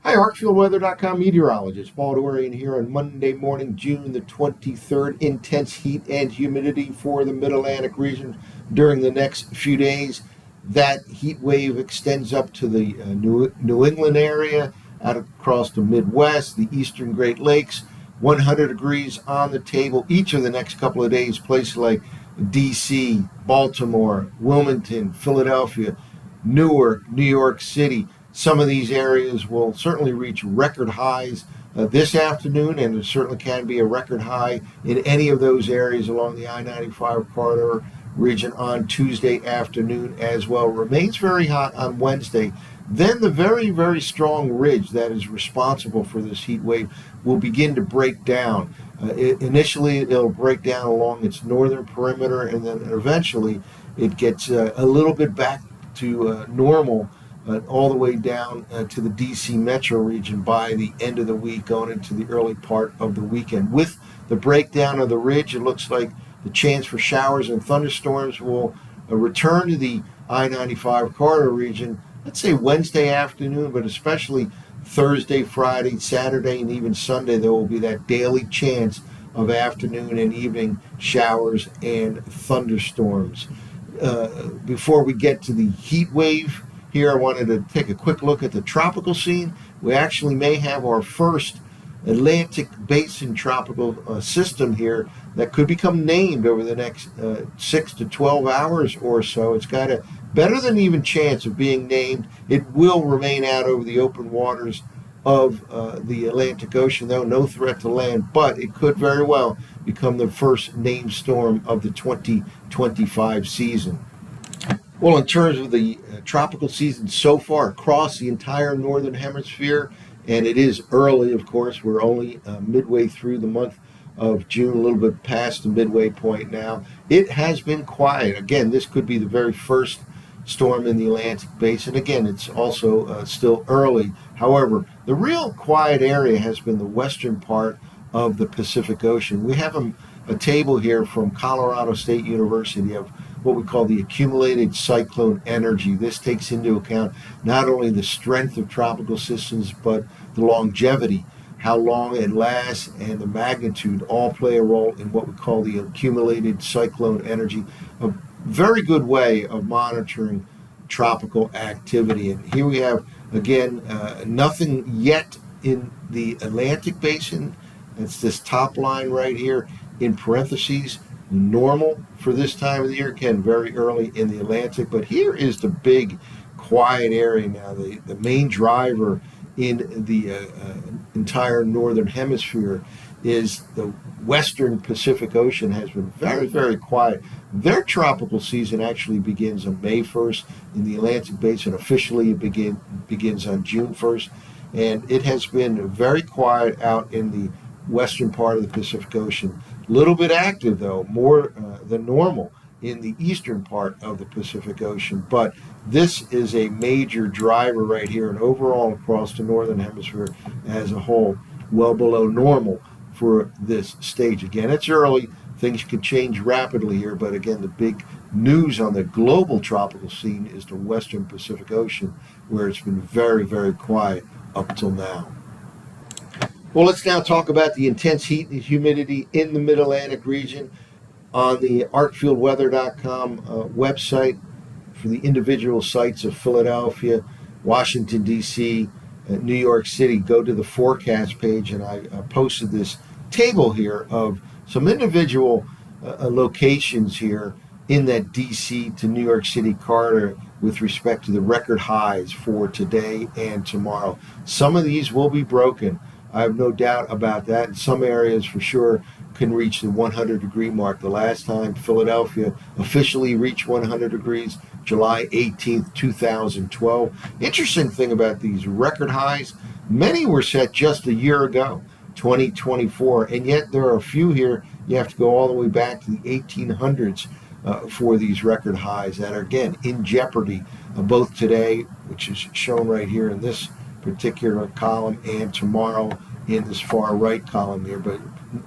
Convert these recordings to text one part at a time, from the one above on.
Hi, Arcfieldweather.com meteorologist Paul Dorian here on Monday morning, June the 23rd. Intense heat and humidity for the Mid-Atlantic region during the next few days. That heat wave extends up to the New England area, out across the Midwest, the Eastern Great Lakes. 100 degrees on the table each of the next couple of days. Places like D.C., Baltimore, Wilmington, Philadelphia, Newark, New York City. Some of these areas will certainly reach record highs this afternoon, and there certainly can be a record high in any of those areas along the I-95 corridor region on Tuesday afternoon as well. Remains very hot on Wednesday. Then the very, very strong ridge that is responsible for this heat wave will begin to break down. Initially, it'll break down along its northern perimeter, and then eventually it gets a little bit back to normal all the way down to the D.C. metro region by the end of the week, going into the early part of the weekend. With the breakdown of the ridge, it looks like the chance for showers and thunderstorms will return to the I-95 corridor region, let's say Wednesday afternoon, but especially Thursday, Friday, Saturday, and even Sunday. There will be that daily chance of afternoon and evening showers and thunderstorms. Before we get to the heat wave here, I wanted to take a quick look at the tropical scene. We actually may have our first Atlantic Basin tropical system here that could become named over the next 6 to 12 hours or so. It's got a better than even chance of being named. It will remain out over the open waters of the Atlantic Ocean, though no threat to land, but it could very well become the first named storm of the 2025 season. Well, in terms of the tropical season so far across the entire northern hemisphere, and it is early, of course, we're only midway through the month of June, a little bit past the midway point now, it has been quiet. Again, this could be the very first storm in the Atlantic Basin. Again, it's also still early. However, the real quiet area has been the western part of the Pacific Ocean. We have a table here from Colorado State University of what we call the accumulated cyclone energy. This takes into account not only the strength of tropical systems, but the longevity, how long it lasts, and the magnitude all play a role in what we call the accumulated cyclone energy. A very good way of monitoring tropical activity. And here we have, again, nothing yet in the Atlantic Basin. It's this top line right here in parentheses. Normal for this time of the year, again, very early in the Atlantic. But here is the big quiet area now, the main driver in the entire northern hemisphere is the western Pacific Ocean. Has been very, very quiet. Their tropical season actually begins on May 1st. In the Atlantic Basin, officially it begins on June 1st. And it has been very quiet out in the western part of the Pacific Ocean. A little bit active, though, more than normal in the eastern part of the Pacific Ocean. But this is a major driver right here, and overall across the northern hemisphere as a whole, well below normal for this stage. Again, it's early. Things can change rapidly here, but again, the big news on the global tropical scene is the western Pacific Ocean, where it's been very, very quiet up till now. Well, let's now talk about the intense heat and humidity in the Mid-Atlantic region. On the arcfieldweather.com website for the individual sites of Philadelphia, Washington, D.C., New York City, go to the forecast page, and I posted this table here of some individual locations here in that D.C. to New York City corridor with respect to the record highs for today and tomorrow. Some of these will be broken. I have no doubt about that. Some areas for sure can reach the 100-degree mark. The last time Philadelphia officially reached 100 degrees, July 18th, 2012. Interesting thing about these record highs, many were set just a year ago, 2024, and yet there are a few here. You have to go all the way back to the 1800s for these record highs that are, again, in jeopardy, both today, which is shown right here in this particular column, and tomorrow in this far right column here. But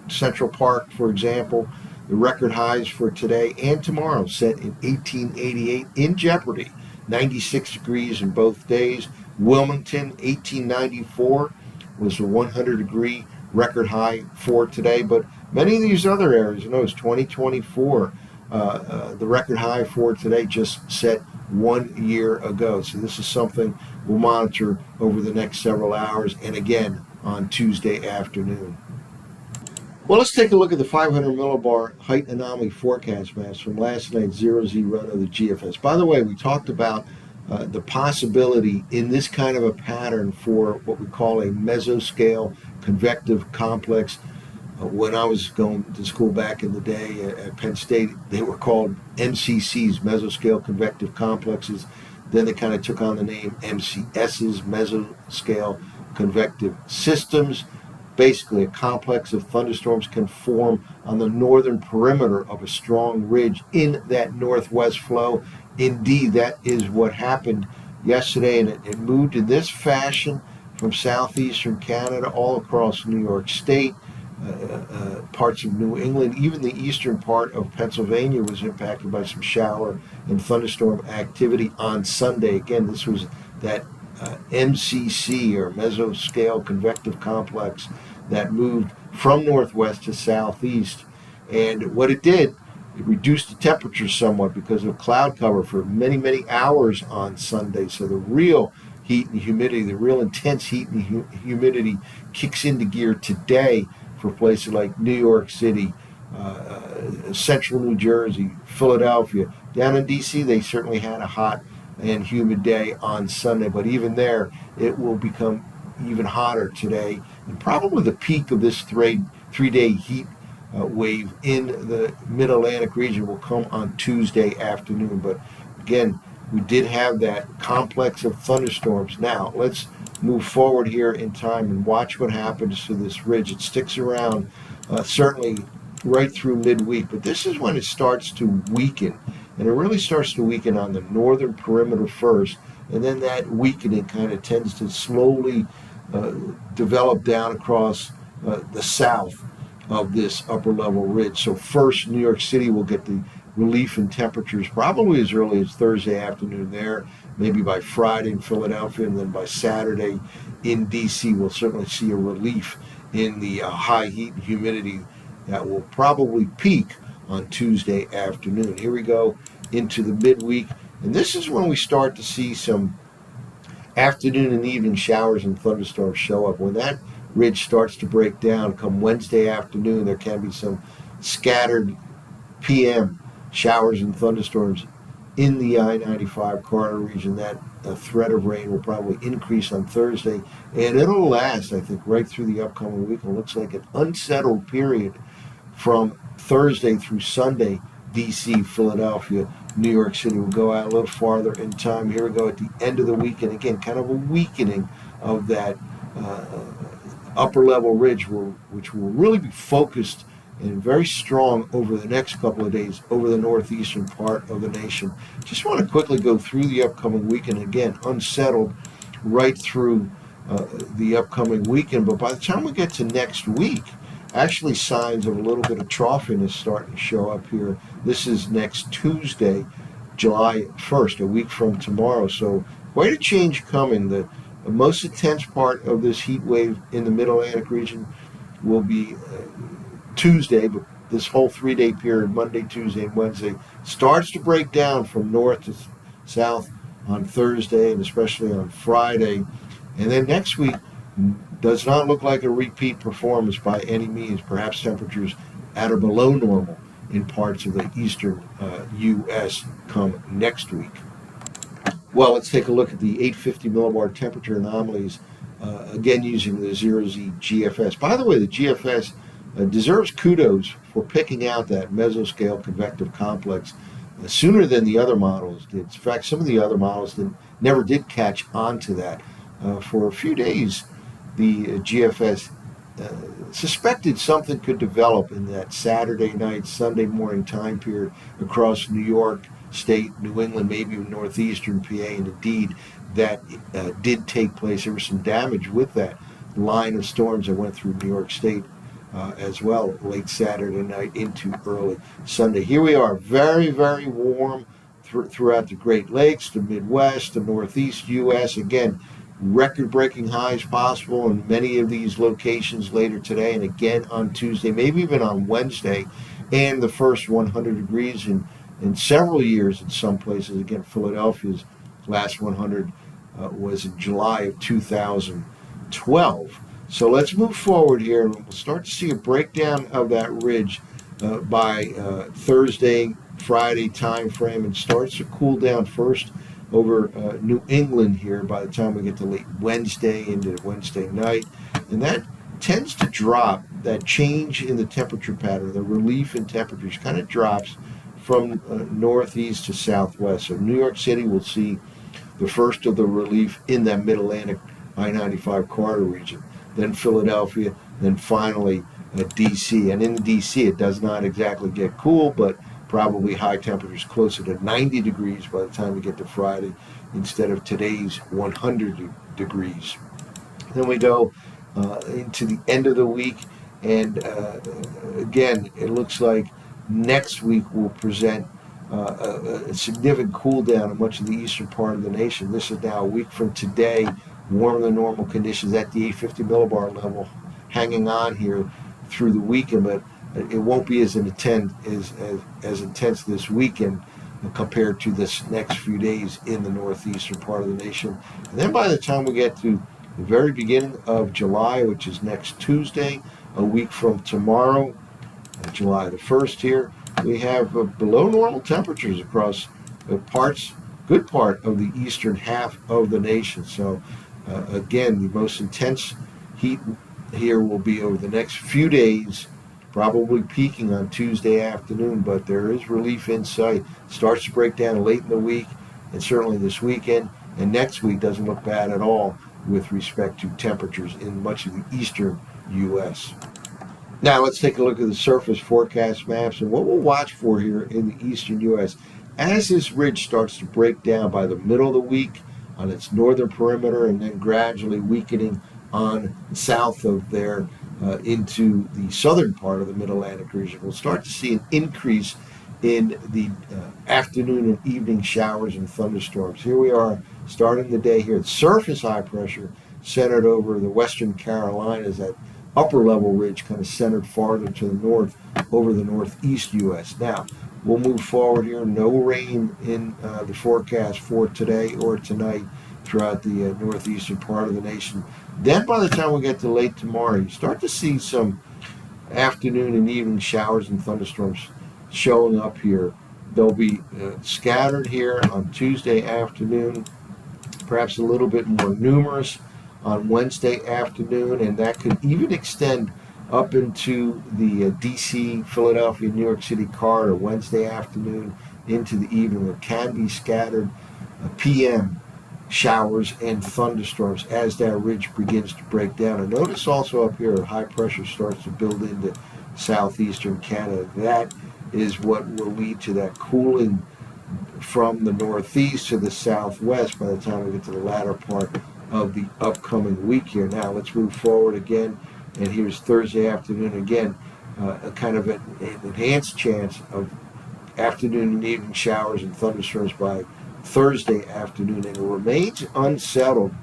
Central Park, for example, the record highs for today and tomorrow set in 1888 in jeopardy. 96 degrees in both days. Wilmington, 1894, was a 100-degree record high for today. But many of these other areas, it's 2024, the record high for today just set 1 year ago. So this is something we'll monitor over the next several hours, and again on Tuesday afternoon. Well, let's take a look at the 500 millibar height anomaly forecast maps from last night's 0Z run of the GFS. By the way, we talked about the possibility in this kind of a pattern for what we call a mesoscale convective complex. When I was going to school back in the day at Penn State, they were called MCCs, mesoscale convective complexes. Then they kind of took on the name MCSs, mesoscale convective systems. Basically, a complex of thunderstorms can form on the northern perimeter of a strong ridge in that northwest flow. Indeed, that is what happened yesterday, and it moved in this fashion from southeastern Canada all across New York State, parts of New England. Even the eastern part of Pennsylvania was impacted by some shower and thunderstorm activity on Sunday. Again, this was that MCC, or mesoscale convective complex, that moved from northwest to southeast. And what it did, it reduced the temperature somewhat because of cloud cover for many, many hours on Sunday. So the real heat and humidity, the real intense heat and humidity kicks into gear today for places like New York City, central New Jersey, Philadelphia. Down in D.C., they certainly had a hot and humid day on Sunday, but even there, it will become even hotter today. And probably the peak of this three-day heat wave in the Mid-Atlantic region will come on Tuesday afternoon. But again, we did have that complex of thunderstorms. Now, let's move forward here in time and watch what happens to this ridge. It sticks around certainly right through midweek, but this is when it starts to weaken. And it really starts to weaken on the northern perimeter first, and then that weakening kind of tends to slowly develop down across the south of this upper level ridge. So first, New York City will get the relief in temperatures probably as early as Thursday afternoon there, maybe by Friday in Philadelphia, and then by Saturday in D.C. we'll certainly see a relief in the high heat and humidity that will probably peak on Tuesday afternoon. Here we go into the midweek, and this is when we start to see some afternoon and evening showers and thunderstorms show up. When that ridge starts to break down come Wednesday afternoon, there can be some scattered PM showers and thunderstorms in the I-95 corridor region. That threat of rain will probably increase on Thursday, and it'll last, I think, right through the upcoming week. It looks like an unsettled period from Thursday through Sunday. D.C., Philadelphia, New York City will go out a little farther in time. Here we go at the end of the week, and again, kind of a weakening of that upper level ridge, which will really be focused and very strong over the next couple of days over the northeastern part of the nation. Just want to quickly go through the upcoming weekend. Again, unsettled right through the upcoming weekend, but by the time we get to next week, actually signs of a little bit of troughiness starting to show up here. This is next Tuesday, July 1st, a week from tomorrow. So quite a change coming. The most intense part of this heat wave in the Mid-Atlantic region will be Tuesday, but this whole 3-day period, Monday, Tuesday, and Wednesday, starts to break down from north to south on Thursday and especially on Friday. And then next week does not look like a repeat performance by any means. Perhaps temperatures at or below normal in parts of the eastern U.S. come next week. Well, let's take a look at the 850 millibar temperature anomalies, again using the 0Z GFS. By the way, the GFS deserves kudos for picking out that mesoscale convective complex sooner than the other models did. In fact, some of the other models never did catch on to that. For a few days, the GFS suspected something could develop in that Saturday night, Sunday morning time period across New York State, New England, maybe even northeastern PA, and indeed that did take place. There was some damage with that line of storms that went through New York State as well late Saturday night into early Sunday. Here we are, very, very warm throughout the Great Lakes, the Midwest, the Northeast U.S. Again, record-breaking highs possible in many of these locations later today and again on Tuesday, maybe even on Wednesday, and the first 100 degrees in several years in some places. Again, Philadelphia's last 100 was in July of 2012. So let's move forward here, and we'll start to see a breakdown of that ridge by Thursday, Friday time frame, and starts to cool down first over New England here by the time we get to late Wednesday into Wednesday night. And that tends to drop, that change in the temperature pattern, the relief in temperatures kind of drops from northeast to southwest. So New York City will see the first of the relief in that mid-Atlantic I-95 corridor region, then Philadelphia, then finally D.C. And in D.C. it does not exactly get cool, but probably high temperatures closer to 90 degrees by the time we get to Friday instead of today's 100 degrees. Then we go into the end of the week, and again, it looks like next week will present a significant cool down in much of the eastern part of the nation. This is now a week from today, warmer than normal conditions at the 850 millibar level, hanging on here through the weekend, but it won't be as intense this weekend compared to this next few days in the northeastern part of the nation. And then by the time we get to the very beginning of July, which is next Tuesday, a week from tomorrow, July the 1st here, we have below normal temperatures across good part of the eastern half of the nation. So again, the most intense heat here will be over the next few days, probably peaking on Tuesday afternoon, but there is relief in sight. Starts to break down late in the week, and certainly this weekend, and next week doesn't look bad at all with respect to temperatures in much of the eastern U.S. Now let's take a look at the surface forecast maps and what we'll watch for here in the eastern U.S. As this ridge starts to break down by the middle of the week on its northern perimeter and then gradually weakening on south of there into the southern part of the Mid-Atlantic region, we'll start to see an increase in the afternoon and evening showers and thunderstorms. Here we are starting the day here. Surface high pressure centered over the western Carolinas, that upper level ridge kind of centered farther to the north over the northeast U.S. Now, we'll move forward here. No rain in the forecast for today or tonight throughout the northeastern part of the nation. Then by the time we get to late tomorrow, you start to see some afternoon and evening showers and thunderstorms showing up here. They'll be scattered here on Tuesday afternoon, perhaps a little bit more numerous on Wednesday afternoon, and that could even extend up into the D.C., Philadelphia, New York City corridor Wednesday afternoon into the evening. There can be scattered p.m. showers and thunderstorms as that ridge begins to break down. And notice also up here, high pressure starts to build into southeastern Canada. That is what will lead to that cooling from the northeast to the southwest by the time we get to the latter part of the upcoming week here. Now let's move forward again, and here's Thursday afternoon again, a kind of an enhanced chance of afternoon and evening showers and thunderstorms by Thursday afternoon, and it remains unsettled,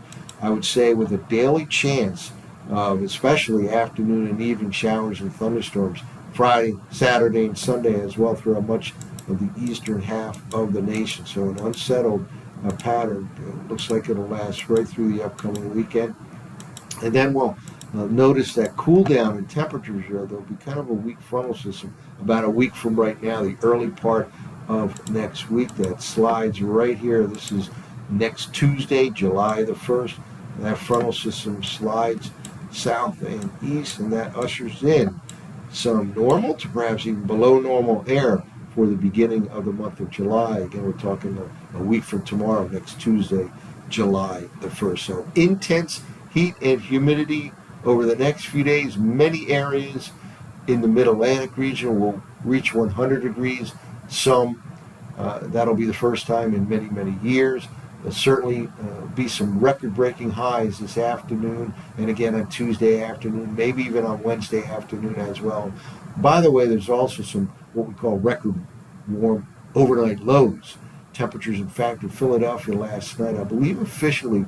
I would say, with a daily chance of especially afternoon and evening showers and thunderstorms Friday, Saturday, and Sunday as well throughout much of the eastern half of the nation. So an unsettled pattern. It looks like it'll last right through the upcoming weekend. And then we'll notice that cool down in temperatures here. There'll be kind of a weak frontal system about a week from right now, the early part of next week, that slides right here. This is next Tuesday, July the 1st. That frontal system slides south and east, and that ushers in some normal to perhaps even below normal air for the beginning of the month of July. Again, we're talking a week from tomorrow, next Tuesday, July the 1st. So intense heat and humidity over the next few days. Many areas in the Mid-Atlantic region will reach 100 degrees. Some, that'll be the first time in many, many years. There'll certainly be some record-breaking highs this afternoon, and again on Tuesday afternoon, maybe even on Wednesday afternoon as well. By the way, there's also some what we call record warm overnight lows. Temperatures, in fact, in Philadelphia last night, I believe officially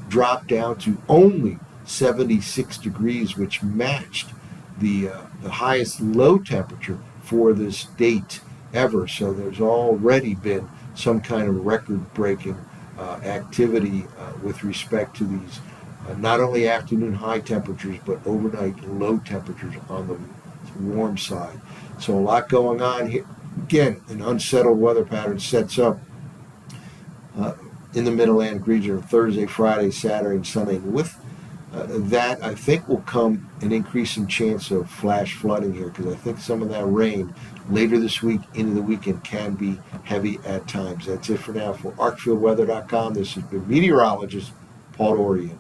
dropped down to only 76 degrees, which matched the highest low temperature for this date ever. So there's already been some kind of record-breaking activity with respect to these not only afternoon high temperatures, but overnight low temperatures on the warm side. So a lot going on here. Again, an unsettled weather pattern sets up in the Mid-Atlantic region Thursday, Friday, Saturday, and Sunday. With that, I think will come an increasing chance of flash flooding here, because I think some of that rain later this week into the weekend can be heavy at times. That's it for now. For ArcfieldWeather.com, this has been meteorologist Paul Dorian.